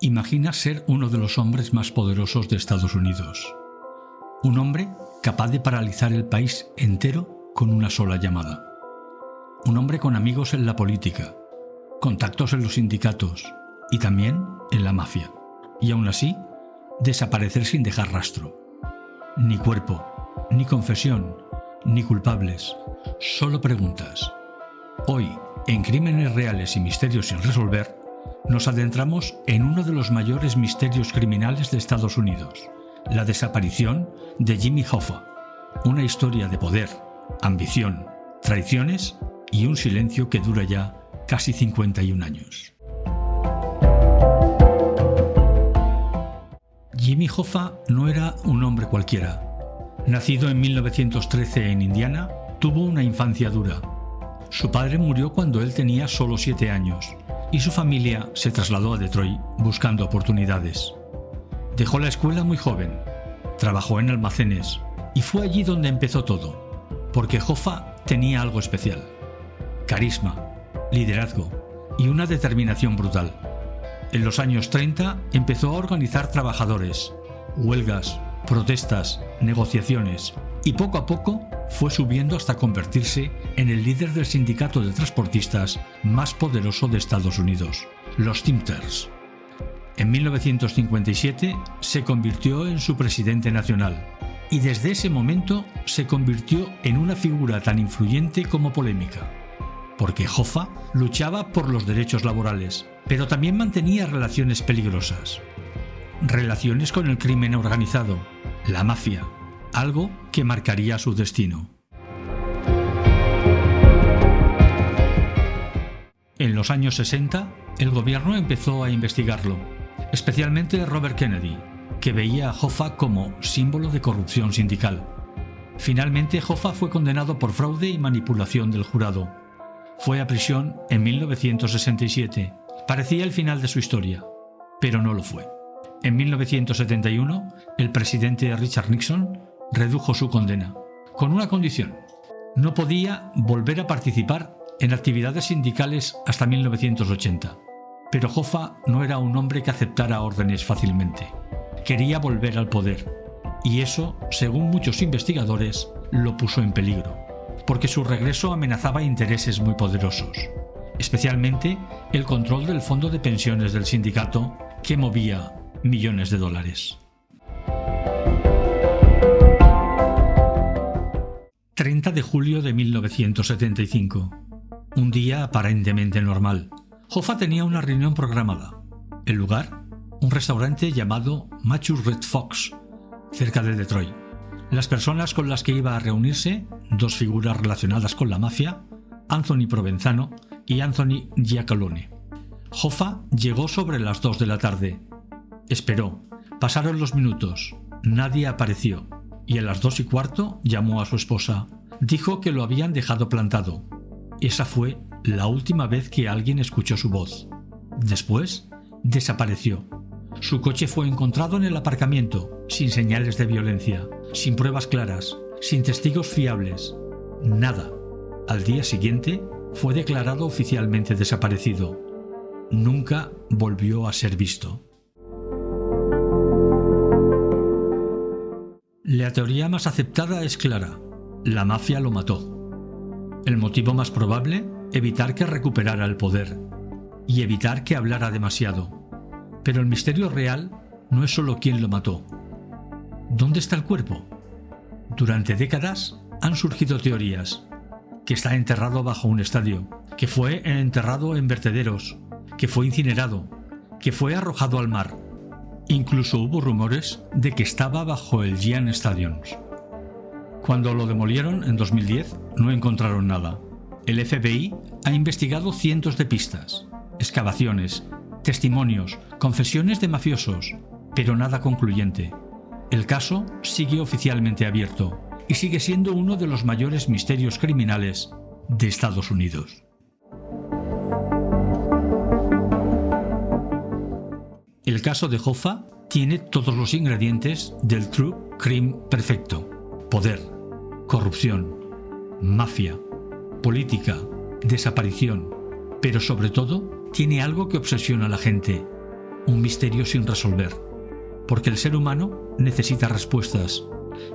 Imagina ser uno de los hombres más poderosos de Estados Unidos. Un hombre capaz de paralizar el país entero con una sola llamada. Un hombre con amigos en la política, contactos en los sindicatos y también en la mafia. Y aún así, desaparecer sin dejar rastro. Ni cuerpo, ni confesión, ni culpables. Solo preguntas. Hoy, en Crímenes Reales y Misterios sin resolver, nos adentramos en uno de los mayores misterios criminales de Estados Unidos, la desaparición de Jimmy Hoffa, una historia de poder, ambición, traiciones y un silencio que dura ya casi 51 años. Jimmy Hoffa no era un hombre cualquiera. Nacido en 1913 en Indiana, tuvo una infancia dura. Su padre murió cuando él tenía solo 7 años y su familia se trasladó a Detroit buscando oportunidades. Dejó la escuela muy joven, trabajó en almacenes y fue allí donde empezó todo, porque Hoffa tenía algo especial: carisma, liderazgo y una determinación brutal. En los años 30 empezó a organizar trabajadores, huelgas, protestas, negociaciones y poco a poco fue subiendo hasta convertirse en el líder del sindicato de transportistas más poderoso de Estados Unidos, los Teamsters. En 1957 se convirtió en su presidente nacional y desde ese momento se convirtió en una figura tan influyente como polémica, porque Hoffa luchaba por los derechos laborales, pero también mantenía relaciones peligrosas. Relaciones con el crimen organizado, la mafia, algo que marcaría su destino. En los años 60, el gobierno empezó a investigarlo, especialmente Robert Kennedy, que veía a Hoffa como símbolo de corrupción sindical. Finalmente, Hoffa fue condenado por fraude y manipulación del jurado. Fue a prisión en 1967. Parecía el final de su historia, pero no lo fue. En 1971, el presidente Richard Nixon redujo su condena, con una condición: no podía volver a participar en actividades sindicales hasta 1980. Pero Hoffa no era un hombre que aceptara órdenes fácilmente. Quería volver al poder, y eso, según muchos investigadores, lo puso en peligro, porque su regreso amenazaba intereses muy poderosos, especialmente el control del fondo de pensiones del sindicato, que movía millones de dólares. 30 de julio de 1975. Un día aparentemente normal. Hoffa tenía una reunión programada. El lugar, un restaurante llamado Matchur's Red Fox, cerca de Detroit. Las personas con las que iba a reunirse, dos figuras relacionadas con la mafia, Anthony Provenzano y Anthony Giacalone. Hoffa llegó sobre las 2 de la tarde. Esperó. Pasaron los minutos. Nadie apareció. Y a las 2:15 llamó a su esposa. Dijo que lo habían dejado plantado. Esa fue la última vez que alguien escuchó su voz. Después, desapareció. Su coche fue encontrado en el aparcamiento, sin señales de violencia, sin pruebas claras, sin testigos fiables. Nada. Al día siguiente, fue declarado oficialmente desaparecido. Nunca volvió a ser visto. La teoría más aceptada es clara: la mafia lo mató. El motivo más probable, evitar que recuperara el poder y evitar que hablara demasiado. Pero el misterio real no es solo quién lo mató. ¿Dónde está el cuerpo? Durante décadas han surgido teorías: que está enterrado bajo un estadio, que fue enterrado en vertederos, que fue incinerado, que fue arrojado al mar. Incluso hubo rumores de que estaba bajo el Giant Stadium. Cuando lo demolieron en 2010, no encontraron nada. El FBI ha investigado cientos de pistas, excavaciones, testimonios, confesiones de mafiosos, pero nada concluyente. El caso sigue oficialmente abierto y sigue siendo uno de los mayores misterios criminales de Estados Unidos. El caso de Hoffa tiene todos los ingredientes del true crime perfecto: poder, corrupción, mafia, política, desaparición, pero sobre todo tiene algo que obsesiona a la gente: un misterio sin resolver, porque el ser humano necesita respuestas,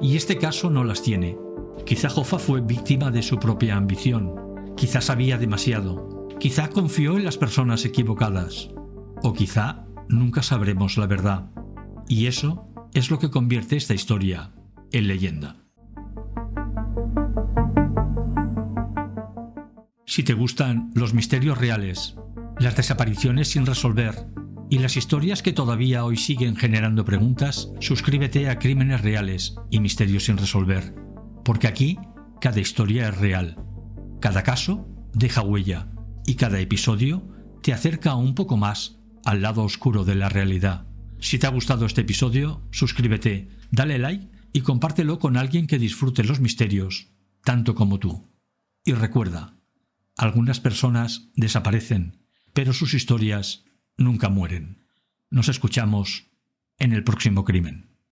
y este caso no las tiene. Quizá Hoffa fue víctima de su propia ambición, quizá sabía demasiado, quizá confió en las personas equivocadas, o quizá nunca sabremos la verdad. Y eso es lo que convierte esta historia en leyenda. Si te gustan los misterios reales, las desapariciones sin resolver y las historias que todavía hoy siguen generando preguntas, suscríbete a Crímenes Reales y Misterios sin Resolver, porque aquí cada historia es real, cada caso deja huella y cada episodio te acerca un poco más al lado oscuro de la realidad. Si te ha gustado este episodio, suscríbete, dale like y compártelo con alguien que disfrute los misterios tanto como tú. Y recuerda, algunas personas desaparecen, pero sus historias nunca mueren. Nos escuchamos en el próximo crimen.